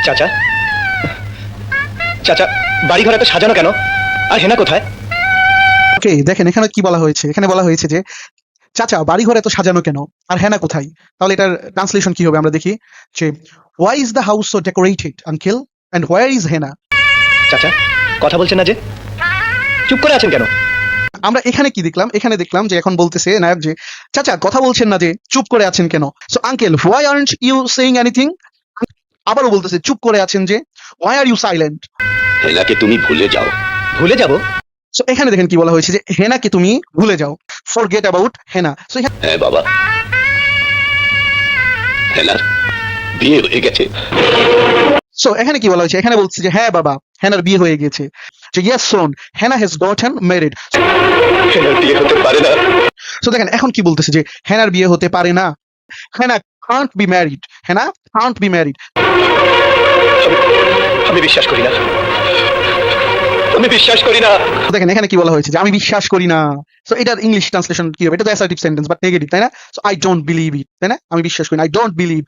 চাচা, চাচা, বাড়ি ঘর এত সাজানো কেন? আর হেনা কোথায়? ওকে, দেখেন এখানে কি বলা হয়েছে। এখানে বলা হয়েছে যে চাচা বাড়িঘর এত সাজানো কেন আর হেনা কোথায়। তাহলে এটার ট্রান্সলেশন কি হবে আমরা দেখি যে why is the house so decorated uncle and where is Hena. চাচা, কথা বলছেন না যে? চুপ করে আছেন কেন? আমরা এখানে কি দেখলাম? এখানে দেখলাম যে এখন বলতেছে নায়ক যে চাচা কথা বলছেন না যে, চুপ করে আছেন কেন। So uncle why aren't you saying anything. আবারও বলতেছে চুপ করে আছেন যে, হোয়াই আর ইউ সাইলেন্ট। হেনাকে তুমি ভুলে যাও। ভুলে যাব? সো এখানে দেখেন কি বলা হয়েছে যে হেনাকে তুমি ভুলে যাও, ফরগেট অ্যাবাউট হেনা। সো হ্যাঁ বাবা, হেনার বিয়ে হয়ে গেছে। সো এখানে কি বলা হয়েছে? এখানে বলছে যে হ্যাঁ বাবা, হেনার বিয়ে হয়ে গেছে। যে yes son, Hena has gotten married. হেনার বিয়ে হতে পারে না। সো দেখেন এখন কি বলতেছে যে হেনার বিয়ে হতে পারে না। Hena can't be married. Hena can't be married. আমি বিশ্বাস করি না, আমি বিশ্বাস করি না। দেখেন এখানে কি বলা হয়েছে যে আমি বিশ্বাস করি না। সো এটার ইংলিশ ট্রান্সলেশন কি হবে? এটা তো অ্যাসার্টিভ সেন্টেন্স বাট নেগেটিভ, তাই না? So I don't believe it, তাই না? আমি বিশ্বাস করি না, আই ডোন্ট বিলিভ।